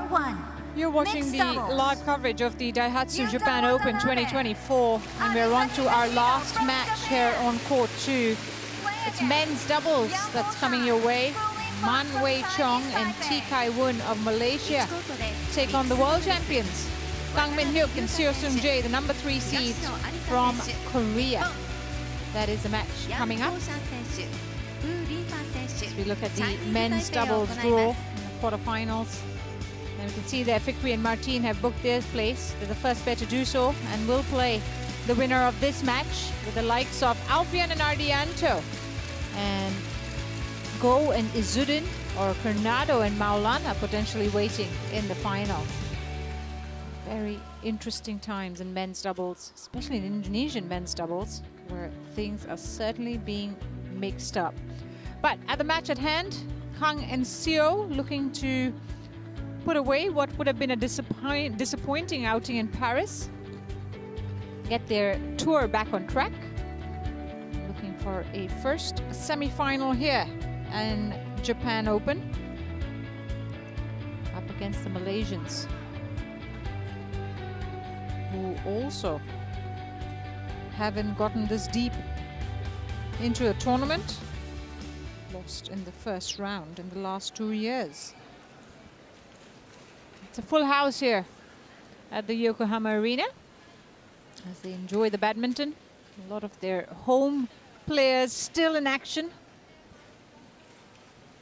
1. You're watching the live coverage of the Daihatsu Japan Open 2024, and we're on to our last match here on court 2. It's men's doubles that's coming your way. Man Wei Chong and T Kai Woon of Malaysia take on the world champions Kang Min Hyuk and Seo Seung Jae, the number 3 seeds from Korea. That is the match coming up. As we look at the men's doubles draw in the quarterfinals, and we can see there Fikri and Martin have booked their place. They're the first pair to do so, and will play the winner of this match with the likes of Alfian and Ardianto, and Go and Izudin, or Kernado and Maulana potentially waiting in the final. Very interesting times in men's doubles, especially in Indonesian men's doubles, where things are certainly being mixed up. But at the match at hand, Kang and Seo looking to put away what would have been a disappointing outing in Paris, get their tour back on track, looking for a first semi-final here in Japan Open, up against the Malaysians, who also haven't gotten this deep into a tournament. Lost in the first round in the last 2 years. It's a full house here at the Yokohama Arena as they enjoy the badminton. A lot of their home players still in action.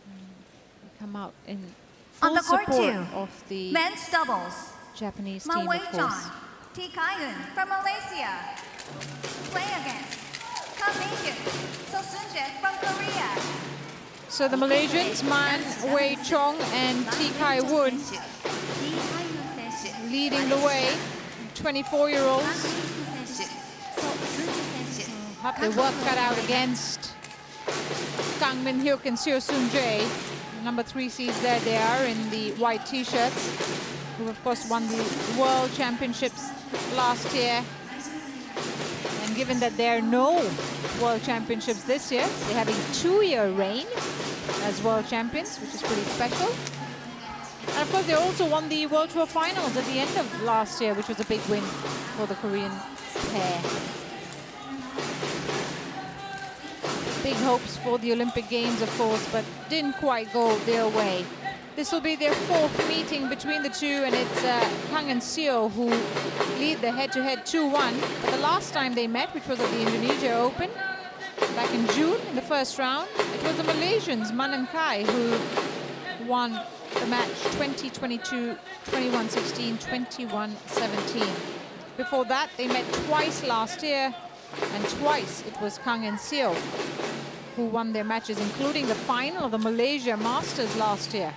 They come out in full support of the men's doubles Japanese team, of course. T Kai Woon from Malaysia play against Kang Min Hyuk, Seo Seung Jae from Korea. So the Malaysians, Man Wei Chong and T Kai Woon, leading the way. 24-year-olds have their work cut out against Kang Min Hyuk and Seo Seung Jae. Number 3 seeds there they are in the white t-shirts, who of course won the World Championships last year. And given that there are no World Championships this year, they're having a 2-year reign as World Champions, which is pretty special. And of course they also won the World Tour Finals at the end of last year, which was a big win for the Korean pair. Big hopes for the Olympic Games, of course, but didn't quite go their way. This will be their 4th meeting between the two, and it's Kang and Seo who lead the head-to-head 2-1. But the last time they met, which was at the Indonesia Open, back in June in the first round, it was the Malaysians, Man and Kai, who won the match 20-22, 21-16, 21-17. Before that, they met twice last year, and twice it was Kang and Seo who won their matches, including the final of the Malaysia Masters last year.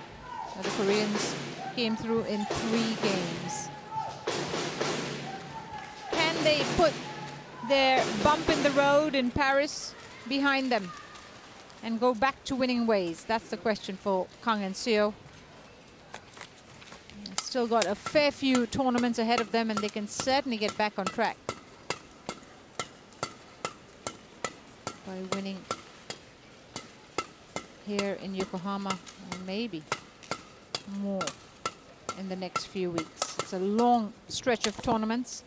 The Koreans came through in 3 games. Can they put their bump in the road in Paris behind them and go back to winning ways? That's the question for Kang and Seo. Still got a fair few tournaments ahead of them, and they can certainly get back on track by winning here in Yokohama, or maybe more in the next few weeks. It's a long stretch of tournaments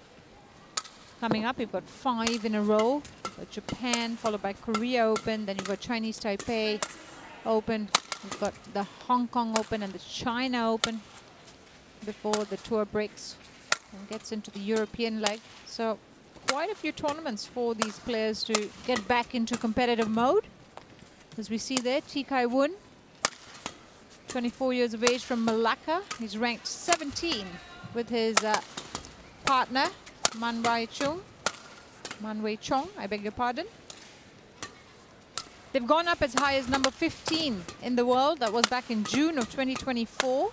coming up. You've got 5 in a row. You've got Japan, followed by Korea Open. Then you've got Chinese Taipei Open. You've got the Hong Kong Open and the China Open before the tour breaks and gets into the European leg. So quite a few tournaments for these players to get back into competitive mode. As we see there, T Kai Woon, 24 years of age from Malacca. He's ranked 17 with his partner, Man Wei Chong, I beg your pardon. They've gone up as high as number 15 in the world. That was back in June of 2024.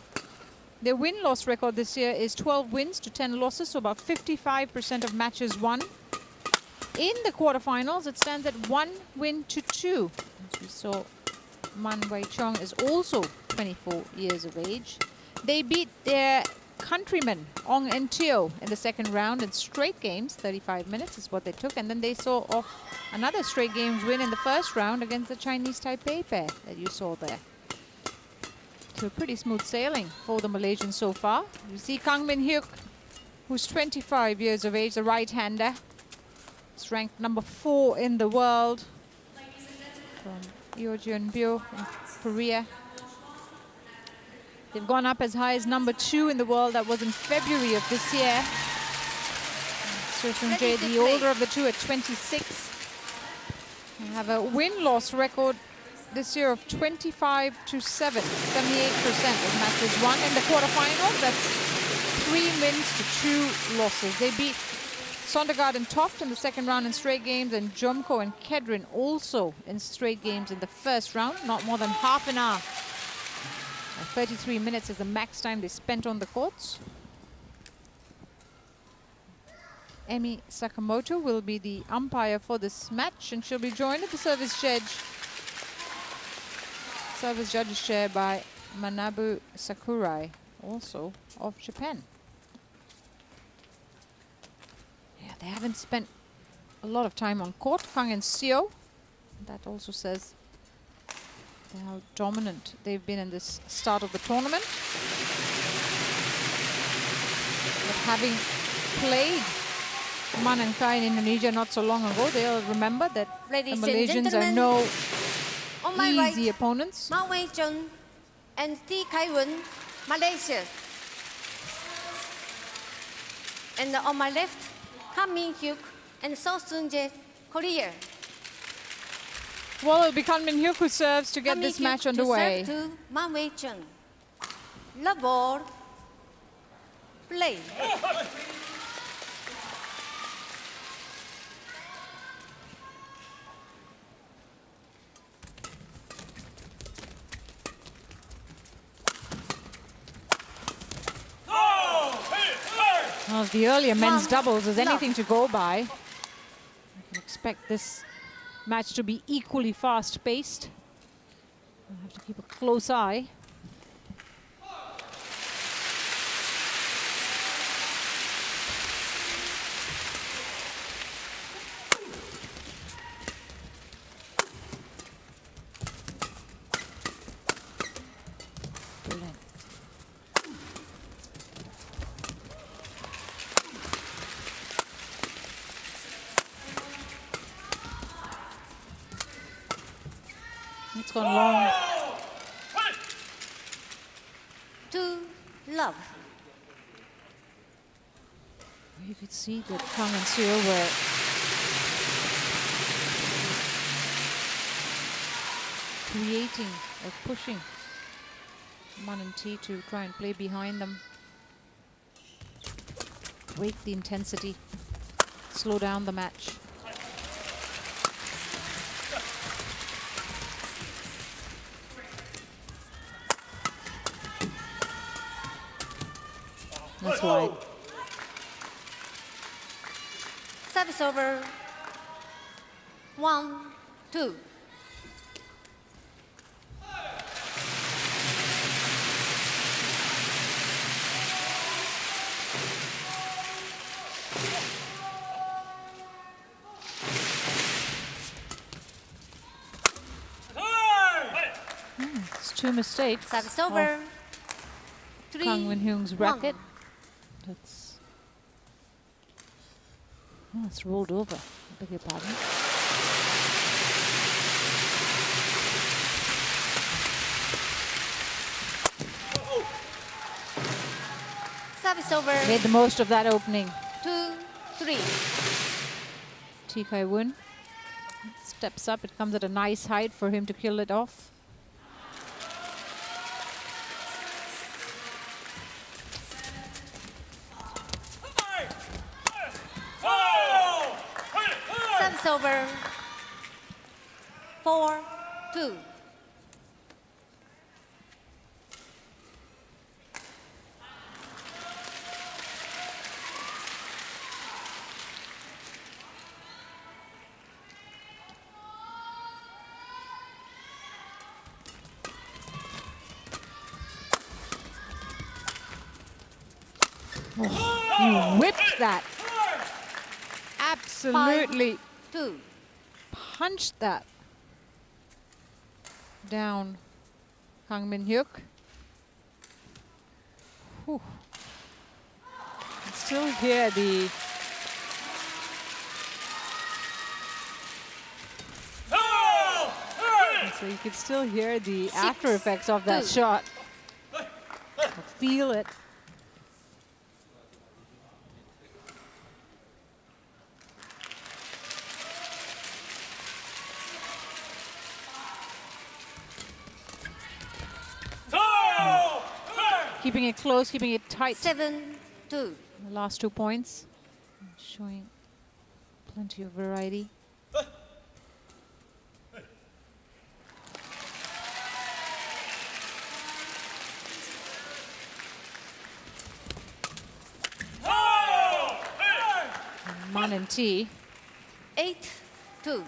Their win-loss record this year is 12 wins to 10 losses, so about 55% of matches won. In the quarterfinals, it stands at 1 win to 2. As we saw, Man Wei Chong is also 24 years of age. They beat their countrymen, Ong and Teo, in the second round in straight games. 35 minutes is what they took. And then they saw off another straight games win in the first round against the Chinese Taipei pair that you saw there. to pretty smooth sailing for the Malaysians so far. You see Kang Min-hyuk, who's 25 years of age, the right-hander. He's ranked number 4 in the world from Yeonjun-bio in Korea. They've gone up as high as number 2 in the world. That was in February of this year. So Sunjae, the older of the two, at 26. They have a win-loss record this year of 25-7, 78% of matches won. In the quarterfinals, that's 3 wins to 2 losses. They beat Sondergaard and Toft in the second round in straight games, and Jomko and Kedrin also in straight games in the first round. Not more than half an hour. 33 minutes is the max time they spent on the courts. Emi Sakamoto will be the umpire for this match, and she'll be joined at the service judge. Service judge is chaired by Manabu Sakurai, also of Japan. Yeah, they haven't spent a lot of time on court, Kang and Seo. That also says how dominant they've been in this start of the tournament. But having played Man and Kai in Indonesia not so long ago, they'll remember that the Malaysians are no easy opponents. Ma Wei-chun and T. Kai-won, Malaysia. And on my left, Kang Min-hyuk and So Sun-jae, Korea. Well, it'll be Kang Min-hyuk who serves to get this match underway. To serve to Ma Wei-chun. Love ball, play. Well, the earlier men's doubles is anything to go by. You can expect this match to be equally fast-paced. We'll have to keep a close eye. Brilliant. It's gone long. To love. You could see that Kang and Seo were creating or pushing Man and T to try and play behind them. Break the intensity, slow down the match. That's wide. Service over. 1, 2. It's 2 mistakes. Service over. 3, Kang Min-hyuk's racket. It's rolled over. I beg your pardon. Service over. Made the most of that opening. 2, 3. T. Kai-won steps up. It comes at a nice height for him to kill it off. Service over. 4, 2. Oh, you whipped that. Absolutely 5, 2. punched that down, Kang Min-hyuk. Whew. You still hear the so you can still hear the after effects of that shot. Feel it. Keeping it close, keeping it tight. 7-2. The last 2 points, showing plenty of variety. Man and T 8-2.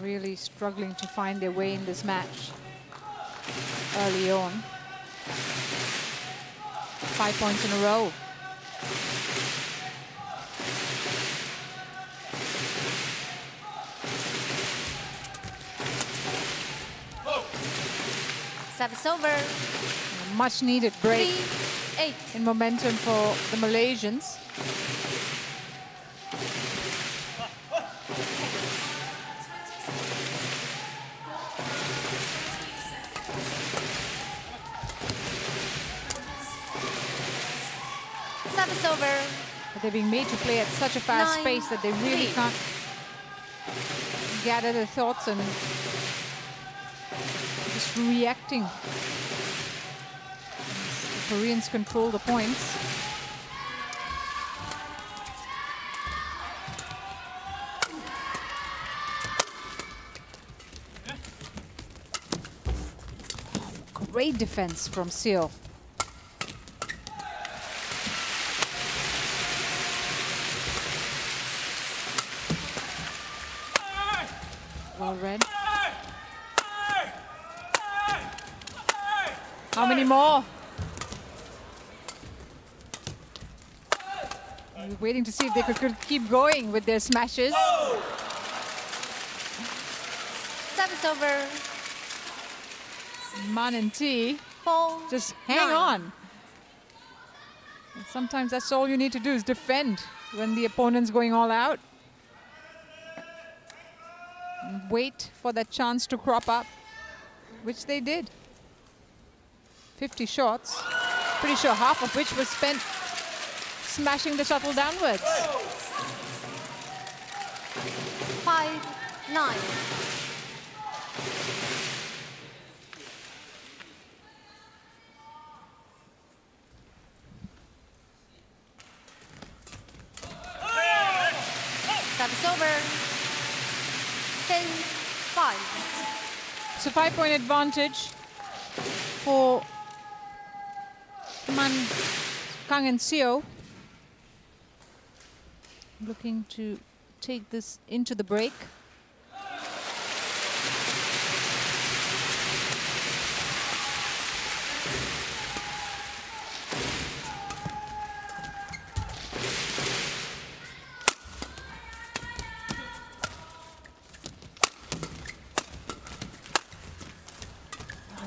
really struggling to find their way in this match early on. 5 points in a row. Service over. A much needed break 3-8. in momentum for the Malaysians. Service over. But they're being made to play at such a fast 9-3. pace that they really can't gather their thoughts and just reacting. The Koreans control the points. Great defense from Seo. Well read. How many more? We're waiting to see if they could keep going with their smashes. Service over. Man and T, 4. just hang 9. on. And sometimes that's all you need to do is defend when the opponent's going all out. And wait for that chance to crop up, which they did. 50 shots, pretty sure half of which was spent smashing the shuttle downwards. 5-9. Service over. 10-5. It's a 5-point advantage for Kang and Seo. Looking to take this into the break.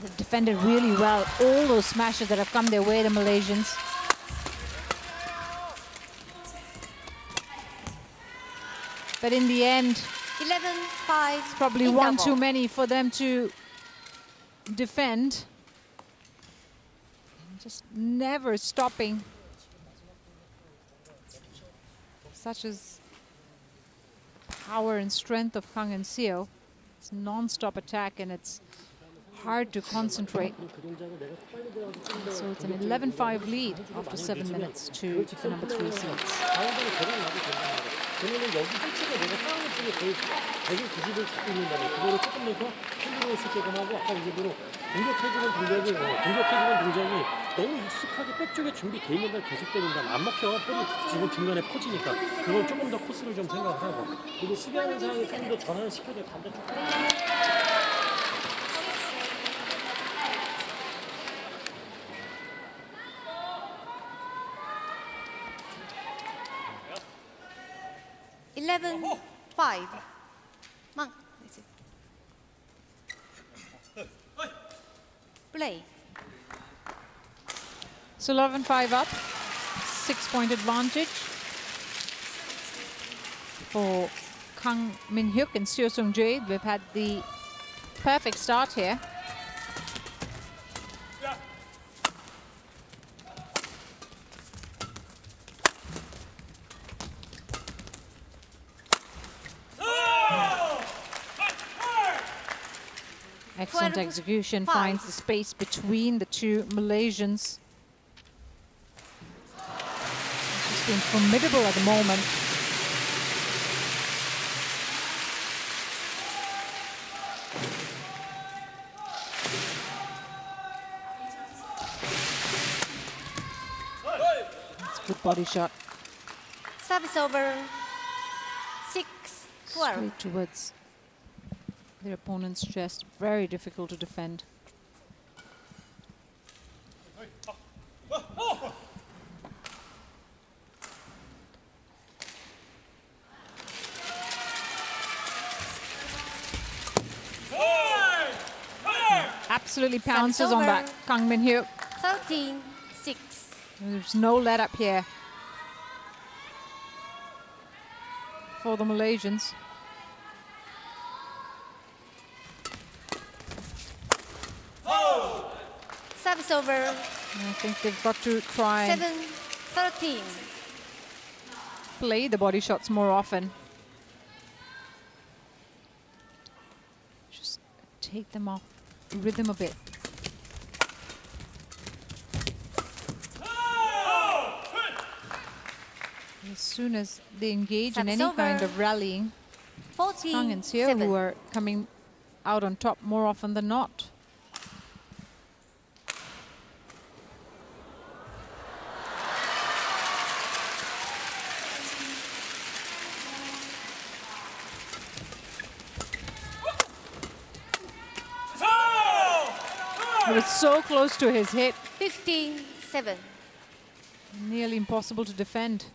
They've defended really well all those smashes that have come their way, the Malaysians. But in the end, 11-5. it's probably one too many for them to defend. Just never stopping. Such as power and strength of Kang and Seo. It's non-stop attack and it's hard to concentrate. So it's an 11-5 lead after 7 minutes to the number 3 seeds. 왜냐면 여기 실제가 내가 싸우는 쪽에 거의 190을 잡고 있는 다음에 그거를 조금 더 흔들어 있을 때도 하고 아까 얘기대로 공격해주는 동작이 너무 익숙하게 백쪽에 준비돼 있는 데 계속 때린다면 안 먹혀. 볼이 지금 중간에 퍼지니까 그걸 조금 더 코스를 좀 생각을 하고 그리고 수비하는 상황에 조금 더 전환을 시켜야 돼. 반대쪽. Play. So 11-5 up, 6-point advantage for Kang Min-hyuk and Seo Sung-jae. We've had the perfect start here. Excellent execution, finds the space between the two Malaysians. She's been formidable at the moment. That's a good body shot. Service over 6-12. Straight towards their opponent's chest. Very difficult to defend. Absolutely pounces on that Kang Min-hyuk. 13-6. There's no let up here for the Malaysians. Service over. I think they've got to try and 7-13. play the body shots more often. Just take them off rhythm a bit. As soon as they engage in any kind of rallying, Kang and Seo, who are coming out on top more often than not. It was so close to his hip. 15-7. Nearly impossible to defend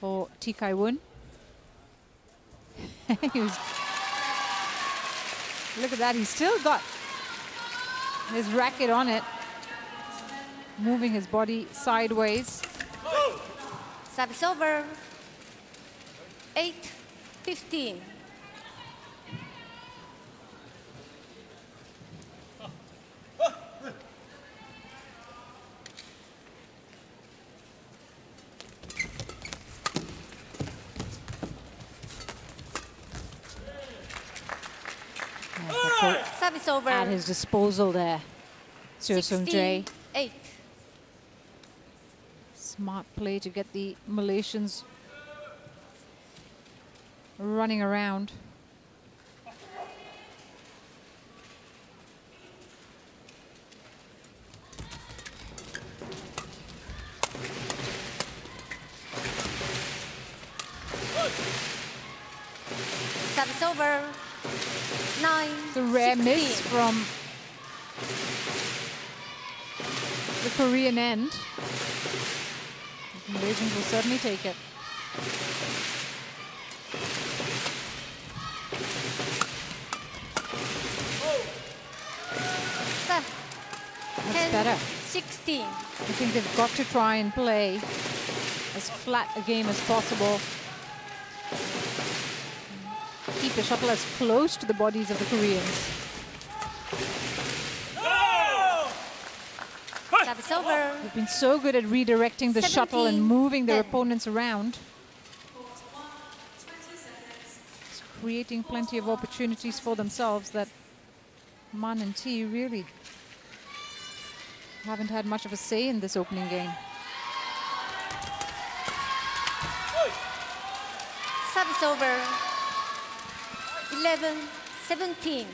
for T Kai Woon. Look at that, he's still got his racket on it, moving his body sideways. Service over 8-15. Service over. At his disposal there, Seo Sung-jae. 16-8. Smart play to get the Malaysians running around. Service over 9. It's a rare miss from the Korean end. The Malaysians will certainly take it. That's better. 16. I think they've got to try and play as flat a game as possible. Keep the shuttle as close to the bodies of the Koreans. Service over. They've been so good at redirecting the shuttle and moving their 10. opponents around. It's creating plenty of opportunities for themselves that Man and T really haven't had much of a say in this opening game. Service over 11-17.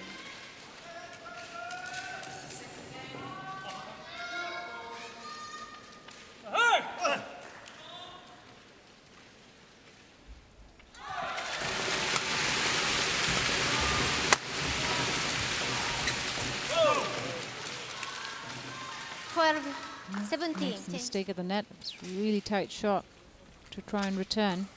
Makes a mistake at the net. It's a really tight shot to try and return.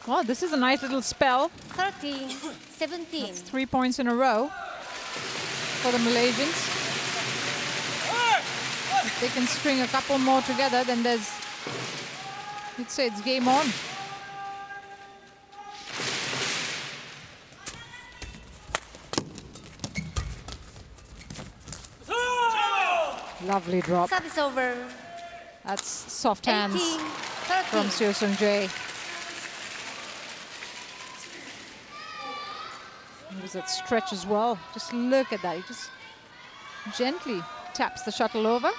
Well, this is a nice little spell. 13, 17. That's 3 points in a row for the Malaysians. If they can string a couple more together, then there's, you'd say it's game on. Lovely drop. Service over. That's soft hands 18, from 13. Seo Seung-jae. There's that stretch as well. Just look at that. He just gently taps the shuttle over.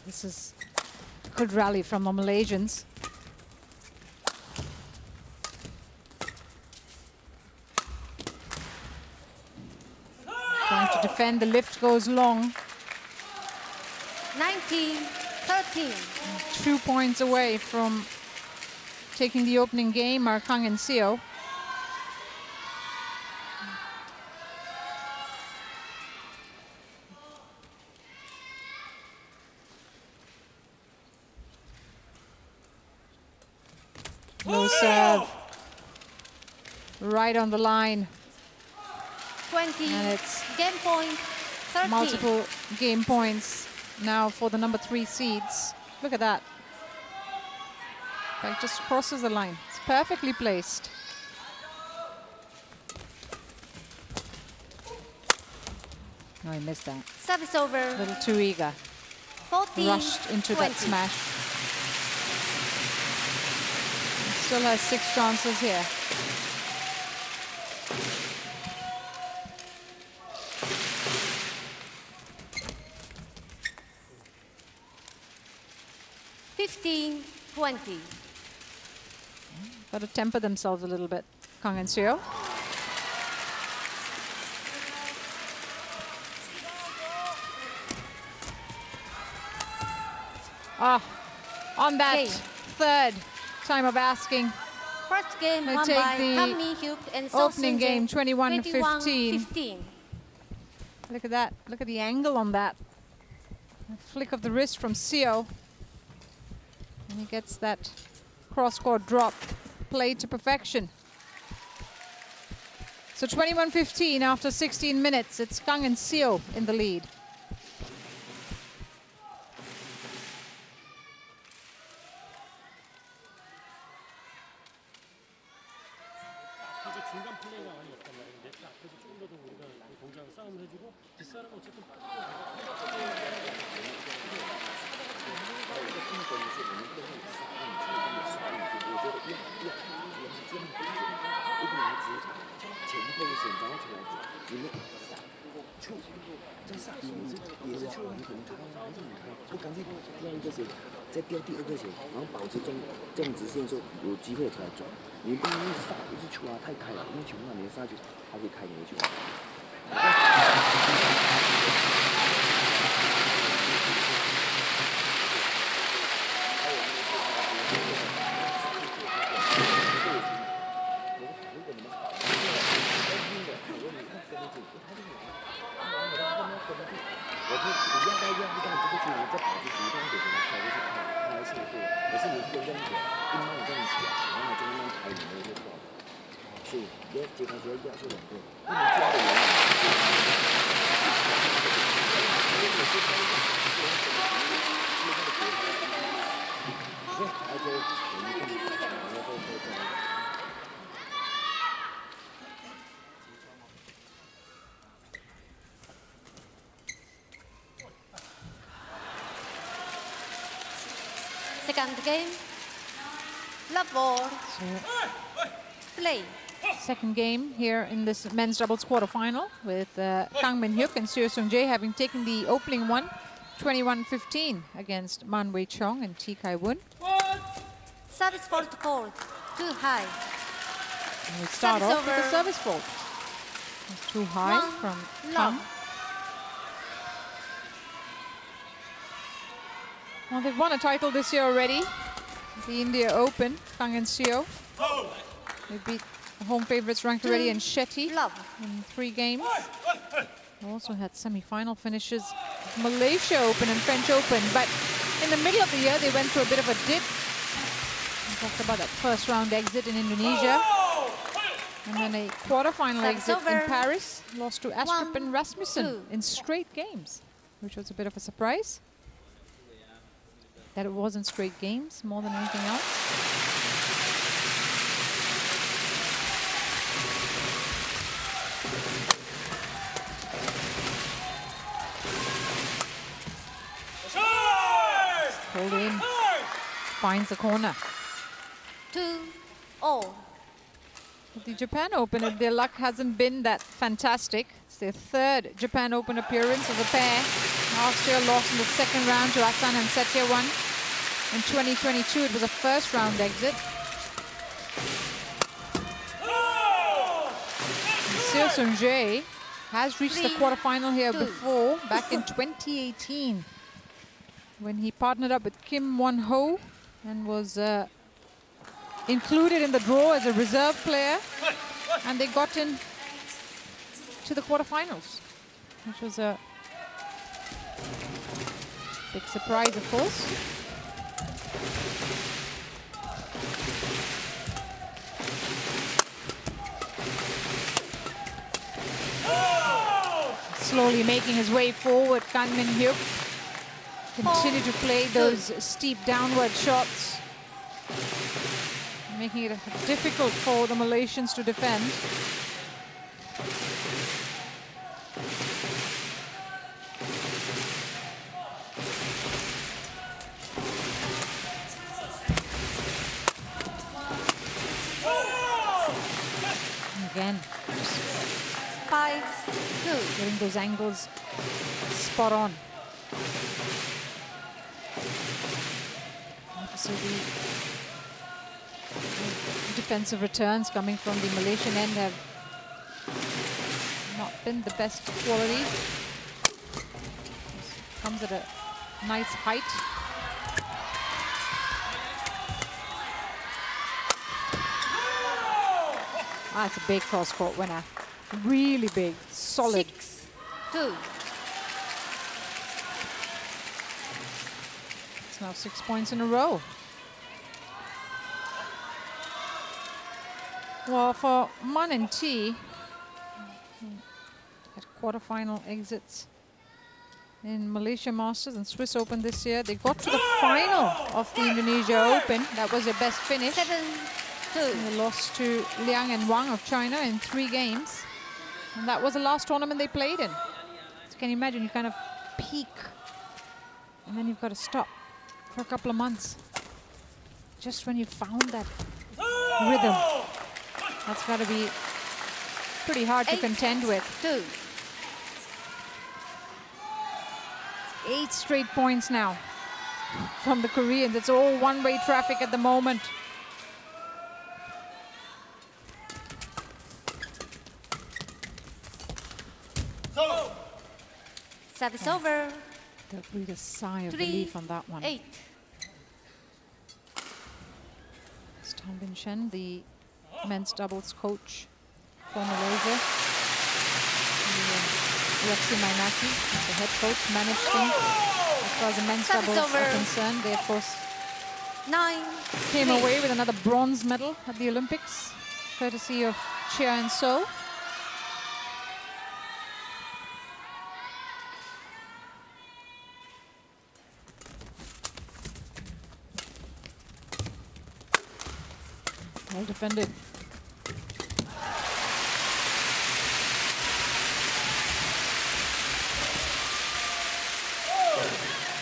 This is a good rally from the Malaysians. Trying to defend, the lift goes long. 19, 13. 2 points away from taking the opening game are Kang and Seo. Low serve. Right on the line. 20. And it's Game point. 13. multiple game points now for the number 3 seeds. Look at that. That just crosses the line. It's perfectly placed. Oh, I missed that. Service over. A little too eager. 14, Rushed into 20. that smash. Still has 6 chances here. Fifteen, 20. Got to temper themselves a little bit, Kang and Seo. Ah, on that Okay. third time of asking. First game They won take by the Kang Min-hyuk and Seo opening Seung-jae, game, 21-15. 15. Look at that. Look at the angle on that. A flick of the wrist from Seo. And he gets that cross-court drop played to perfection. So 21-15 after 16 minutes. It's Kang and Seo in the lead. 이제 중간 플레이가 많이 없단 말인데 딱 그래서 조금 더 우리가 동작을 싸움을 해주고 뒷사람은 어쨌든 Second game. Love ball. Play. Second game here in this men's doubles quarterfinal with Kang Min-hyuk and Seo Seung-jae having taken the opening one, 21-15 against Man Wei-chong and T Kai-woon. Service fault called. Too high. And we start Service off with a over. service fault. It's too high One from love. Kang. Well, they've won a title this year already. The India Open, Kang and Seo. They beat the home favorites ranked already in Shetty in 3 games. They also had semi-final finishes, Malaysia Open and French Open. But in the middle of the year, they went through a bit of a dip. We talked about that first round exit in Indonesia. And then a quarterfinal exit in Paris. Lost to Astrup and Rasmussen in straight games, which was a bit of a surprise. That it wasn't straight games more than anything else. Hold in, finds the corner. 2-0. The Japan Open, their luck hasn't been that fantastic. It's their 3rd Japan Open appearance as a pair. Last year lost in the 2nd round to Asan and Setyewan. In 2022, it was a first round exit. Seo Seung-jae has reached the quarterfinal here before, back in 2018, when he partnered up with Kim Won-ho and was included in the draw as a reserve player, and they got in to the quarterfinals, which was a big surprise, of course. Slowly making his way forward, Kang Min-hyuk. Continue to play those steep downward shots, making it difficult for the Malaysians to defend. Again, 5-2. getting those angles spot on. So the defensive returns coming from the Malaysian end have not been the best quality. This comes at a nice height. That's a big cross-court winner. Really big, solid. 6-2. It's now 6 points in a row. Well, for Man and T, at quarterfinal exits in Malaysia Masters and Swiss Open this year, they got to the final of the Indonesia Open. That was their best finish. 7-2. They lost to Liang and Wang of China in 3 games. And that was the last tournament they played in. So can you imagine, you kind of peak and then you've got to stop for a couple of months. Just when you found that rhythm. That's got to be pretty hard to contend with. 2. 8 straight points now from the Koreans. It's all one-way traffic at the moment. Service over. They'll breathe a sigh of relief on that one. 3-8. It's Tan Bin Shen, the men's doubles coach for Malaysia. Alexi Mainaki, the head coach, managed things as far as the men's doubles are concerned. They, of course, 9. came away with another bronze medal at the Olympics, courtesy of Chia and So. Well defended.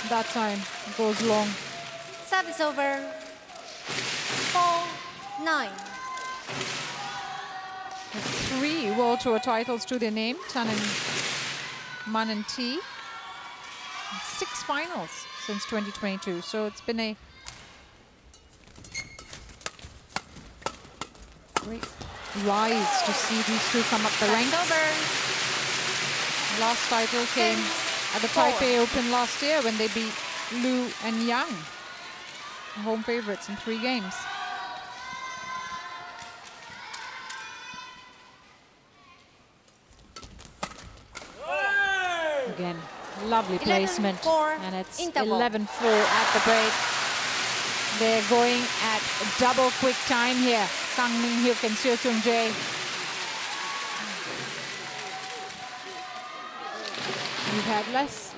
That time goes long. Service over. 4-9. 3 World Tour titles to their name, Tan and Man and T. 6 finals since 2022. So it's been a great rise to see these two come up the ranks. Last title came at the Taipei Open last year when they beat Liu and Yang, home favorites in 3 games. Again, lovely placement. 11-4 And it's interval. 11-4 at the break. They're going at double quick time here. Kang Min-hyuk and Seo Sung-jae.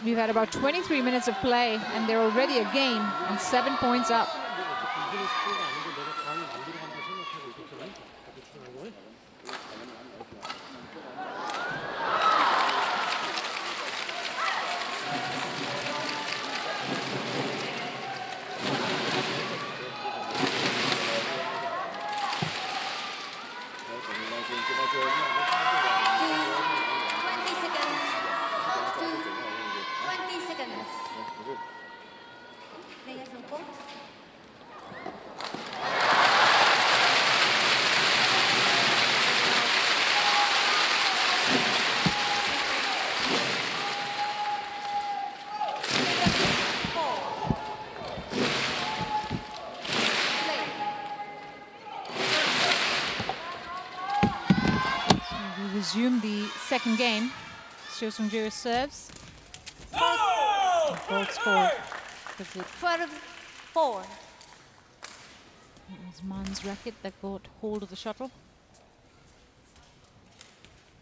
We've had about 23 minutes of play, and they're already a game and 7 points up. Resume the second game. Seo Sung-jae serves. Both score. 12-4. It was Man's racket that got hold of the shuttle.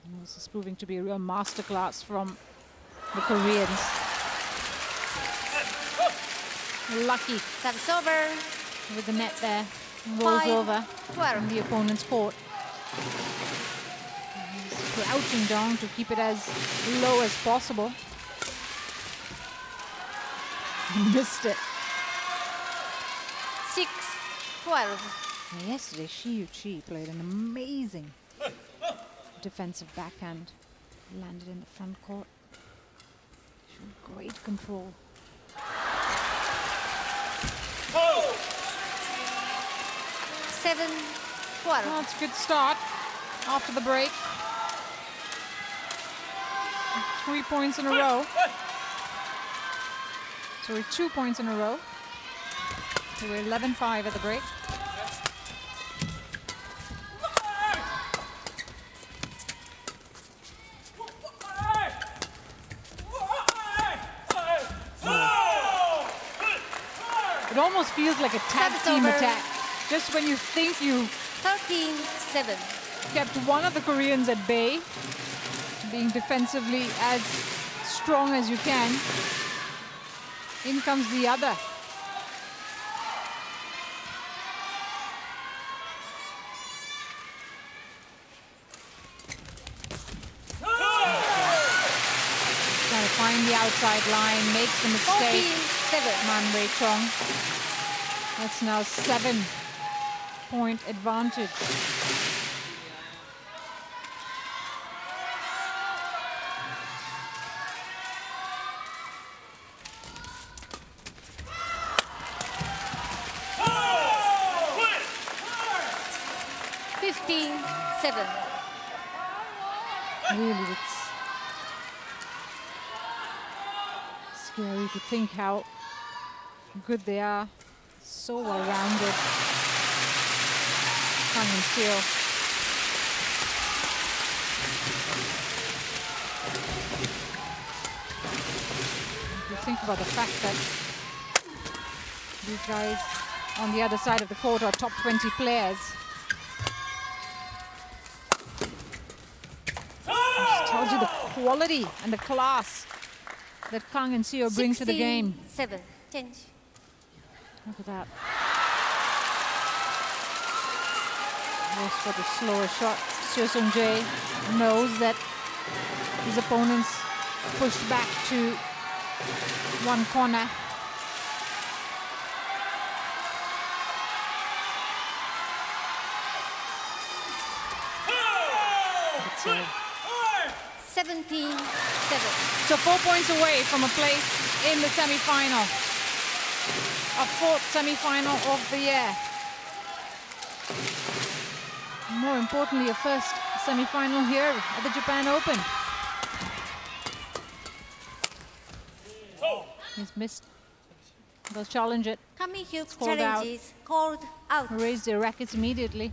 And this is proving to be a real masterclass from the Koreans. Lucky Service over. with the net there. Rolls 5-12. over in the opponent's court. Crouching down to keep it as low as possible. Missed it. 6-12. Now yesterday, Shi Yuqi played an amazing defensive backhand. Landed in the front court. Showed great control. 7-12. Well, it's a good start after the break. 3 points in a row. Sorry, 2 points in a row. So we're 11-5 at the break. It almost feels like a tag Service team over. attack. Just when you think you've 13-7. kept one of the Koreans at bay, being defensively as strong as you can, in comes the other. Trying to find the outside line, makes a mistake. 14-7. Man Wei Chong. That's now 7-point advantage. Really, it's scary to think how good they are. So well-rounded. Kang and Seo. If you think about the fact that these guys on the other side of the court are top 20 players, it tells you the quality and the class that Kang and Seo bring to the game. 7. Change. Look at that. Goes for the slower shot. Seo Sung-jae knows that his opponents pushed back to one corner. It's 17-7. so 4 points away from a place in the semi-final. A 4th semi-final of the year. More importantly, a first semi-final here at the Japan Open. He's missed They'll challenge it. Kang Min-hyuk called out. challenges called out. Raise their rackets immediately.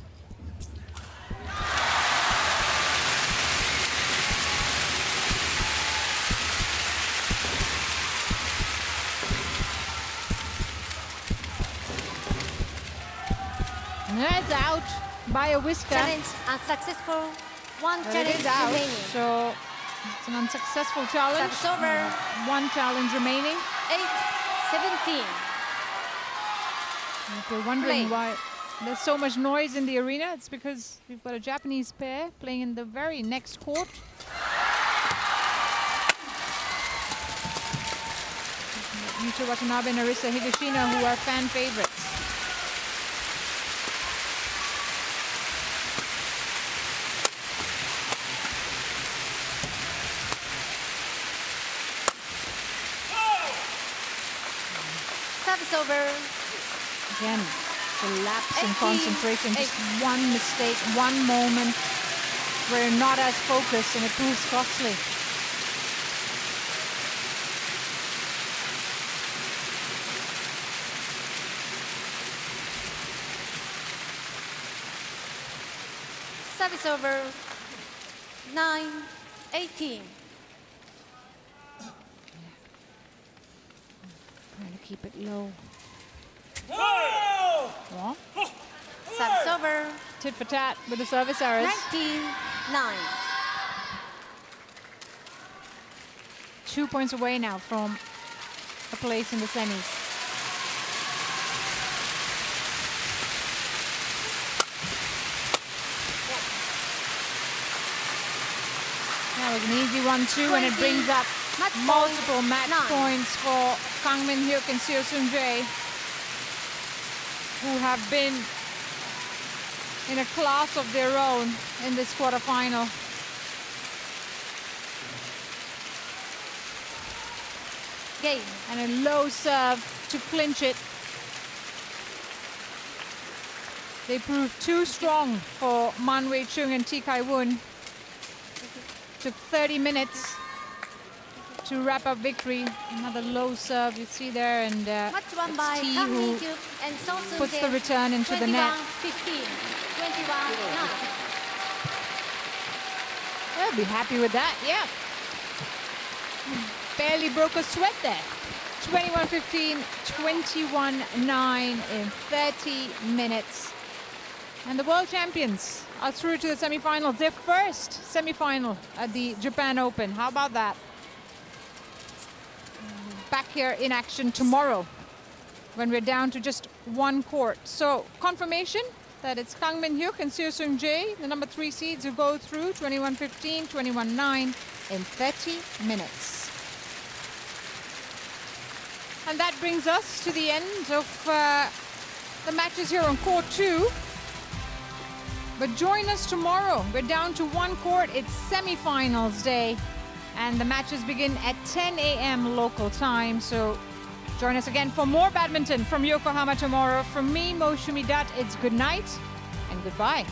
And that's out by a whisker. Challenge unsuccessful. One But it challenge is out, remaining. so it's an unsuccessful challenge. Service over. One challenge remaining. 8-17. If you're wondering Play. why there's so much noise in the arena, it's because we've got a Japanese pair playing in the very next court. Yuta Watanabe and Arisa Higashina, who are fan favorites. Service over. Again, it's a lapse in 18, concentration, just one mistake, one moment where you're not as focused and it proves costly. Service over. 9-18. Trying to keep it low. Well, Service over. tit for tat with the service errors. 19-9. 2 points away now from a place in the semis. That was an easy 1-2, and it brings up Match multiple point, match 9. points for Kang Min-hyuk and Seo Seung-jae, who have been in a class of their own in this quarterfinal. Game. And a low serve to clinch it. They proved too strong for Man Wei-chung and T Kai-woon. Took 30 minutes to wrap up victory. Another low serve you see there, and Match won by it's T Kang who Min-hyuk and Seo Seung-jae. puts the return into the net. 21-15. 21-9. They'll be happy with that, yeah. Barely broke a sweat there. 21-15, 21-9 in 30 minutes. And the world champions are through to the semifinals. Their first semifinal at the Japan Open. How about that? Back here in action tomorrow when we're down to just one court. So confirmation that it's Kang Min-hyuk and Seo Seung-jae, the number 3 seeds, who go through 21-15, 21-9 in 30 minutes. And that brings us to the end of the matches here on court 2. But join us tomorrow. We're down to one court. It's semifinals day. And the matches begin at 10 a.m. local time. So join us again for more badminton from Yokohama tomorrow. From me, Mo Shumidat, it's good night and goodbye.